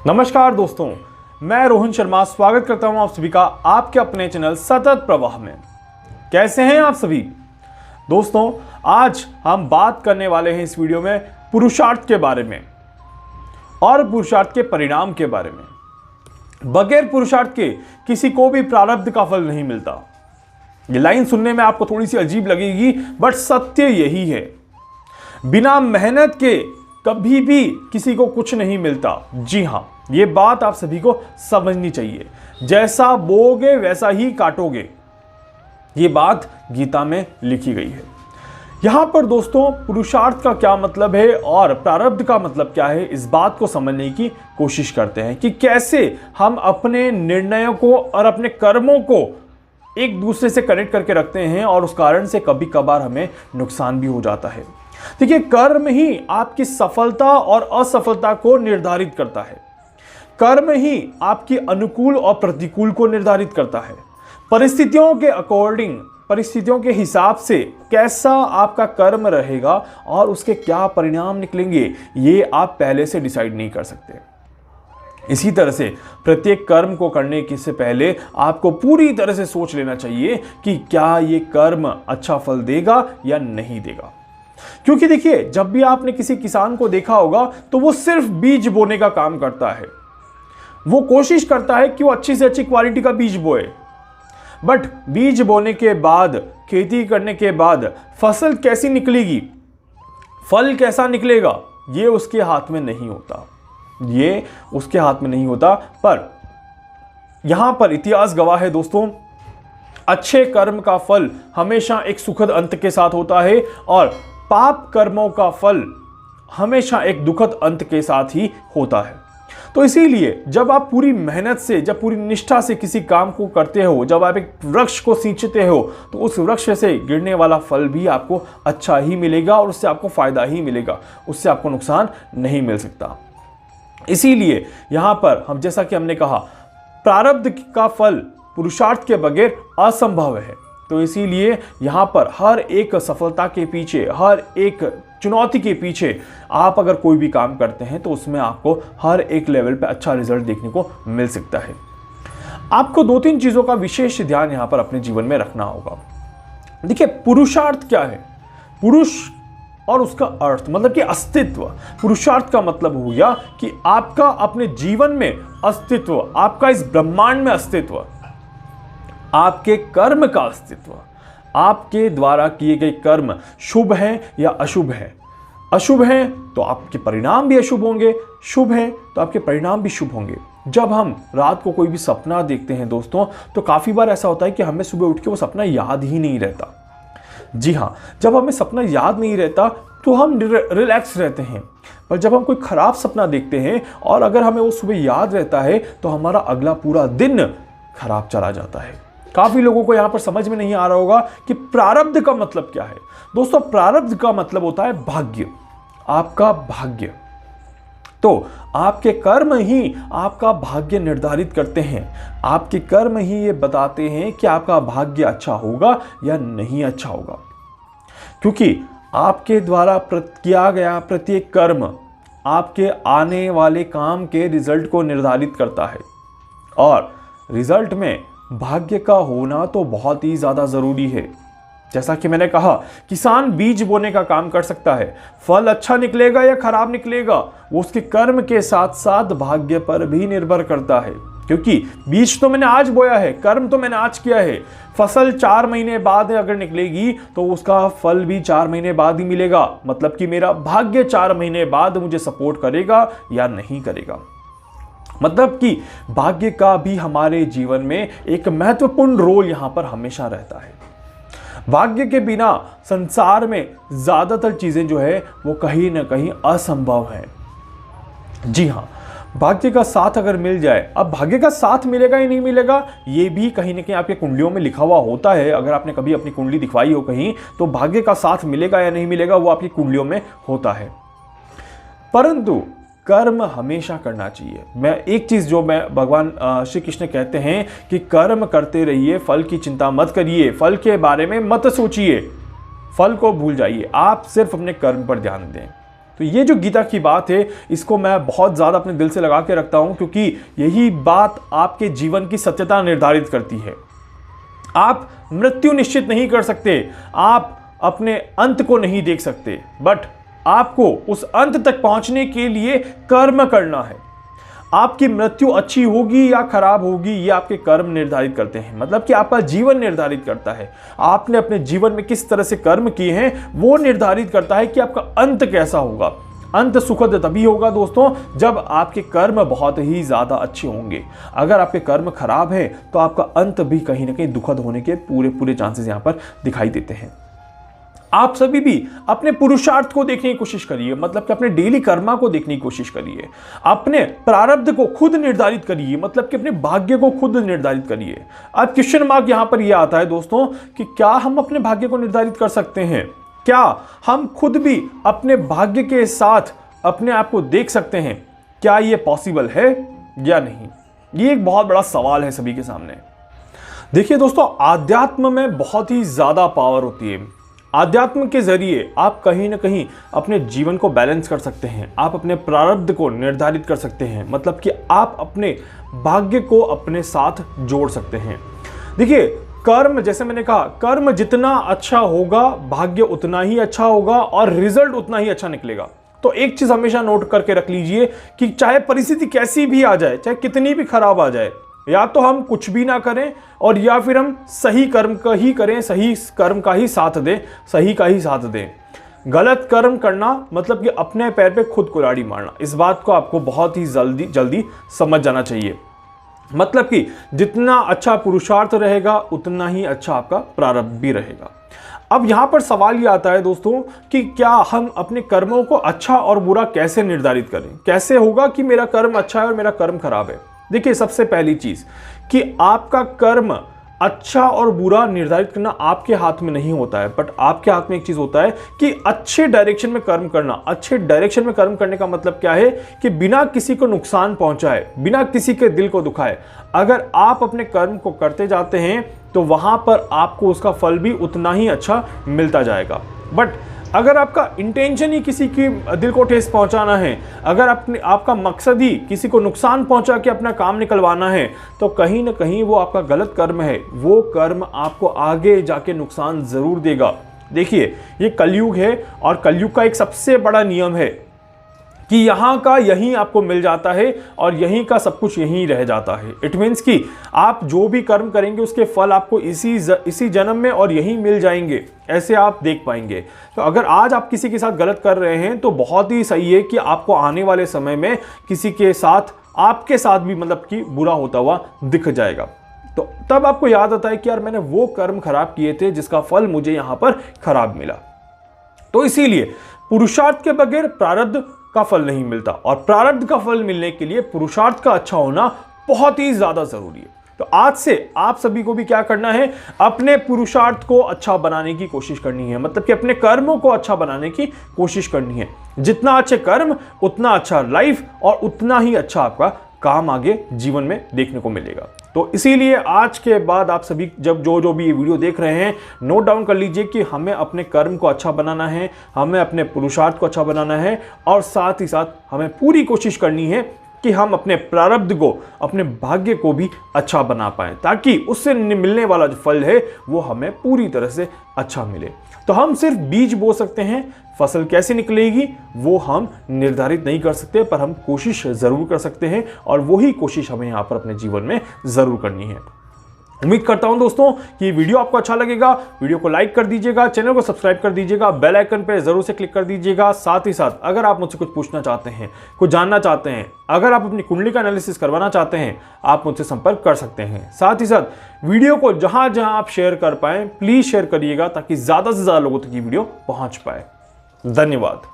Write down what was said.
नमस्कार दोस्तों, मैं रोहन शर्मा स्वागत करता हूं आप सभी का आपके अपने चैनल सतत प्रवाह में। कैसे हैं आप सभी दोस्तों? आज हम बात करने वाले हैं इस वीडियो में पुरुषार्थ के बारे में और पुरुषार्थ के परिणाम के बारे में। बगैर पुरुषार्थ के किसी को भी प्रारब्ध का फल नहीं मिलता। ये लाइन सुनने में आपको थोड़ी सी अजीब लगेगी, बट सत्य यही है। बिना मेहनत के कभी भी किसी को कुछ नहीं मिलता। जी हां, ये बात आप सभी को समझनी चाहिए। जैसा बोओगे वैसा ही काटोगे, ये बात गीता में लिखी गई है। यहां पर दोस्तों पुरुषार्थ का क्या मतलब है और प्रारब्ध का मतलब क्या है, इस बात को समझने की कोशिश करते हैं कि कैसे हम अपने निर्णयों को और अपने कर्मों को एक दूसरे से कनेक्ट करके रखते हैं और उस कारण से कभी कभार हमें नुकसान भी हो जाता है। देखिए, कर्म ही आपकी सफलता और असफलता को निर्धारित करता है। कर्म ही आपकी अनुकूल और प्रतिकूल को निर्धारित करता है। परिस्थितियों के अकॉर्डिंग, परिस्थितियों के हिसाब से कैसा आपका कर्म रहेगा और उसके क्या परिणाम निकलेंगे, ये आप पहले से डिसाइड नहीं कर सकते। इसी तरह से प्रत्येक कर्म को करने से पहले आपको पूरी तरह से सोच लेना चाहिए कि क्या ये कर्म अच्छा फल देगा या नहीं देगा। क्योंकि देखिए, जब भी आपने किसी किसान को देखा होगा तो वो सिर्फ बीज बोने का काम करता है। वो कोशिश करता है कि वो अच्छी से अच्छी क्वालिटी का बीज बोए, बट बीज बोने के बाद, खेती करने के बाद फसल कैसी निकलेगी, फल कैसा निकलेगा, ये उसके हाथ में नहीं होता। ये उसके हाथ में नहीं होता। पर यहां पर इतिहास गवाह है दोस्तों, अच्छे कर्म का फल हमेशा एक सुखद अंत के साथ होता है और पाप कर्मों का फल हमेशा एक दुखद अंत के साथ ही होता है। तो इसीलिए जब आप पूरी मेहनत से, जब पूरी निष्ठा से किसी काम को करते हो, जब आप एक वृक्ष को सींचते हो, तो उस वृक्ष से गिरने वाला फल भी आपको अच्छा ही मिलेगा और उससे आपको फायदा ही मिलेगा, उससे आपको नुकसान नहीं मिल सकता। इसीलिए यहां पर हम, जैसा कि हमने कहा, प्रारब्ध का फल पुरुषार्थ के बगैर असंभव है। तो इसीलिए यहां पर हर एक सफलता के पीछे, हर एक चुनौती के पीछे आप अगर कोई भी काम करते हैं तो उसमें आपको हर एक लेवल पे अच्छा रिजल्ट देखने को मिल सकता है। आपको दो तीन चीजों का विशेष ध्यान यहां पर अपने जीवन में रखना होगा। देखिए, पुरुषार्थ क्या है? पुरुष और उसका अर्थ मतलब कि अस्तित्व। पुरुषार्थ का मतलब हो गया कि आपका अपने जीवन में अस्तित्व, आपका इस ब्रह्मांड में अस्तित्व, आपके कर्म का अस्तित्व, आपके द्वारा किए गए कर्म शुभ हैं या अशुभ हैं। अशुभ हैं तो आपके परिणाम भी अशुभ होंगे, शुभ हैं तो आपके परिणाम भी शुभ होंगे। जब हम रात को कोई भी सपना देखते हैं दोस्तों, तो काफी बार ऐसा होता है कि हमें सुबह उठ के वो सपना याद ही नहीं रहता। जी हाँ, जब हमें सपना याद नहीं रहता तो हम रिलैक्स रहते हैं। पर जब हम कोई खराब सपना देखते हैं और अगर हमें वो सुबह याद रहता है तो हमारा अगला पूरा दिन खराब चला जाता है। काफी लोगों को यहां पर समझ में नहीं आ रहा होगा कि प्रारब्ध का मतलब क्या है। दोस्तों, प्रारब्ध का मतलब होता है भाग्य, आपका भाग्य। तो आपके कर्म ही आपका भाग्य निर्धारित करते हैं। आपके कर्म ही ये बताते हैं कि आपका भाग्य अच्छा होगा या नहीं अच्छा होगा। क्योंकि आपके द्वारा किया गया प्रत्येक कर्म आपके आने वाले काम के रिजल्ट को निर्धारित करता है और रिजल्ट में भाग्य का होना तो बहुत ही ज्यादा जरूरी है। जैसा कि मैंने कहा, किसान बीज बोने का काम कर सकता है, फल अच्छा निकलेगा या खराब निकलेगा वो उसके कर्म के साथ साथ भाग्य पर भी निर्भर करता है। क्योंकि बीज तो मैंने आज बोया है, कर्म तो मैंने आज किया है। फसल 4 महीने बाद अगर निकलेगी तो उसका फल भी 4 महीने बाद ही मिलेगा। मतलब कि मेरा भाग्य 4 महीने बाद मुझे सपोर्ट करेगा या नहीं करेगा। मतलब कि भाग्य का भी हमारे जीवन में एक महत्वपूर्ण रोल यहां पर हमेशा रहता है। भाग्य के बिना संसार में ज्यादातर चीजें जो है वो कहीं ना कहीं असंभव है। जी हां, भाग्य का साथ अगर मिल जाए, अब भाग्य का साथ मिलेगा या नहीं मिलेगा ये भी कहीं ना कहीं आपके कुंडलियों में लिखा हुआ होता है। अगर आपने कभी अपनी कुंडली दिखवाई हो कहीं, तो भाग्य का साथ मिलेगा या नहीं मिलेगा वो आपकी कुंडलियों में होता है। परंतु कर्म हमेशा करना चाहिए। मैं एक चीज जो मैं भगवान श्री कृष्ण कहते हैं कि कर्म करते रहिए, फल की चिंता मत करिए, फल के बारे में मत सोचिए, फल को भूल जाइए, आप सिर्फ अपने कर्म पर ध्यान दें। तो ये जो गीता की बात है, इसको मैं बहुत ज़्यादा अपने दिल से लगा के रखता हूँ, क्योंकि यही बात आपके जीवन की सत्यता निर्धारित करती है। आप मृत्यु निश्चित नहीं कर सकते, आप अपने अंत को नहीं देख सकते, बट आपको उस अंत तक पहुंचने के लिए कर्म करना है। आपकी मृत्यु अच्छी होगी या खराब होगी, ये आपके कर्म निर्धारित करते हैं, मतलब कि आपका जीवन निर्धारित करता है। आपने अपने जीवन में किस तरह से कर्म किए हैं वो निर्धारित करता है कि आपका अंत कैसा होगा। अंत सुखद तभी होगा दोस्तों जब आपके कर्म बहुत ही ज़्यादा अच्छे होंगे। अगर आपके कर्म खराब हैं तो आपका अंत भी कहीं ना कहीं दुखद होने के पूरे चांसेस यहाँ पर दिखाई देते हैं। आप सभी भी अपने पुरुषार्थ को देखने की कोशिश करिए, मतलब कि अपने डेली कर्मा को देखने की कोशिश करिए। अपने प्रारब्ध को खुद निर्धारित करिए, मतलब कि अपने भाग्य को खुद निर्धारित करिए। अब क्वेश्चन मार्क यहाँ पर यह आता है दोस्तों कि क्या हम अपने भाग्य को निर्धारित कर सकते हैं? क्या हम खुद भी अपने भाग्य के साथ अपने आप को देख सकते हैं? क्या ये पॉसिबल है या नहीं? ये एक बहुत बड़ा सवाल है सभी के सामने। देखिए दोस्तों, आध्यात्म में बहुत ही ज़्यादा पावर होती है। आध्यात्म के जरिए आप कहीं ना कहीं अपने जीवन को बैलेंस कर सकते हैं, आप अपने प्रारब्ध को निर्धारित कर सकते हैं, मतलब कि आप अपने भाग्य को अपने साथ जोड़ सकते हैं। देखिए, कर्म, जैसे मैंने कहा, कर्म जितना अच्छा होगा भाग्य उतना ही अच्छा होगा और रिजल्ट उतना ही अच्छा निकलेगा। तो एक चीज हमेशा नोट करके रख लीजिए कि चाहे परिस्थिति कैसी भी आ जाए, चाहे कितनी भी खराब आ जाए, या तो हम कुछ भी ना करें और या फिर हम सही कर्म का ही करें, सही कर्म का ही साथ दें, सही का ही साथ दें। गलत कर्म करना मतलब कि अपने पैर पे खुद कुल्हाड़ी मारना। इस बात को आपको बहुत ही जल्दी समझ जाना चाहिए। मतलब कि जितना अच्छा पुरुषार्थ रहेगा उतना ही अच्छा आपका प्रारब्ध भी रहेगा। अब यहां पर सवाल ये आता है दोस्तों कि क्या हम अपने कर्मों को अच्छा और बुरा कैसे निर्धारित करें? कैसे होगा कि मेरा कर्म अच्छा है और मेरा कर्म खराब है? देखिए, सबसे पहली चीज कि आपका कर्म अच्छा और बुरा निर्धारित करना आपके हाथ में नहीं होता है, बट आपके हाथ में एक चीज होता है कि अच्छे डायरेक्शन में कर्म करना। अच्छे डायरेक्शन में कर्म करने का मतलब क्या है कि बिना किसी को नुकसान पहुंचाए, बिना किसी के दिल को दुखाए, अगर आप अपने कर्म को करते जाते हैं तो वहां पर आपको उसका फल भी उतना ही अच्छा मिलता जाएगा। बट अगर आपका इंटेंशन ही किसी की दिल को ठेस पहुंचाना है, अगर आपका मकसद ही किसी को नुकसान पहुंचा के अपना काम निकलवाना है, तो कहीं ना कहीं वो आपका गलत कर्म है। वो कर्म आपको आगे जाके नुकसान जरूर देगा। देखिए, ये कलयुग है और कलयुग का एक सबसे बड़ा नियम है कि यहाँ का यहीं आपको मिल जाता है और यहीं का सब कुछ यहीं रह जाता है। इट मीन्स कि आप जो भी कर्म करेंगे उसके फल आपको इसी जन्म में और यहीं मिल जाएंगे, ऐसे आप देख पाएंगे। तो अगर आज आप किसी के साथ गलत कर रहे हैं तो बहुत ही सही है कि आपको आने वाले समय में किसी के साथ, आपके साथ भी मतलब कि बुरा होता हुआ दिख जाएगा। तो तब आपको याद आता है कि यार मैंने वो कर्म खराब किए थे जिसका फल मुझे यहाँ पर खराब मिला। तो इसीलिए पुरुषार्थ के बगैर प्रारब्ध का फल नहीं मिलता और प्रारब्ध का फल मिलने के लिए पुरुषार्थ का अच्छा होना बहुत ही ज्यादा जरूरी है। तो आज से आप सभी को भी क्या करना है, अपने पुरुषार्थ को अच्छा बनाने की कोशिश करनी है, मतलब कि अपने कर्मों को अच्छा बनाने की कोशिश करनी है। जितना अच्छे कर्म उतना अच्छा लाइफ और उतना ही अच्छा आपका काम आगे जीवन में देखने को मिलेगा। तो इसीलिए आज के बाद आप सभी जब जो भी ये वीडियो देख रहे हैं, नोट डाउन कर लीजिए कि हमें अपने कर्म को अच्छा बनाना है, हमें अपने पुरुषार्थ को अच्छा बनाना है और साथ ही साथ हमें पूरी कोशिश करनी है कि हम अपने प्रारब्ध को, अपने भाग्य को भी अच्छा बना पाएं, ताकि उससे मिलने वाला जो फल है वो हमें पूरी तरह से अच्छा मिले। तो हम सिर्फ बीज बो सकते हैं, फसल कैसे निकलेगी वो हम निर्धारित नहीं कर सकते, पर हम कोशिश जरूर कर सकते हैं और वही कोशिश हमें यहाँ पर अपने जीवन में जरूर करनी है। उम्मीद करता हूं दोस्तों कि ये वीडियो आपको अच्छा लगेगा। वीडियो को लाइक कर दीजिएगा, चैनल को सब्सक्राइब कर दीजिएगा, बेल आइकन पे जरूर से क्लिक कर दीजिएगा। साथ ही साथ अगर आप मुझसे कुछ पूछना चाहते हैं, कुछ जानना चाहते हैं, अगर आप अपनी कुंडली का एनालिसिस करवाना चाहते हैं, आप मुझसे संपर्क कर सकते हैं। साथ ही साथ वीडियो को जहां जहां आप शेयर कर पाएं प्लीज शेयर करिएगा, ताकि ज्यादा से ज्यादा लोगों तक ये वीडियो पहुंच पाए। धन्यवाद।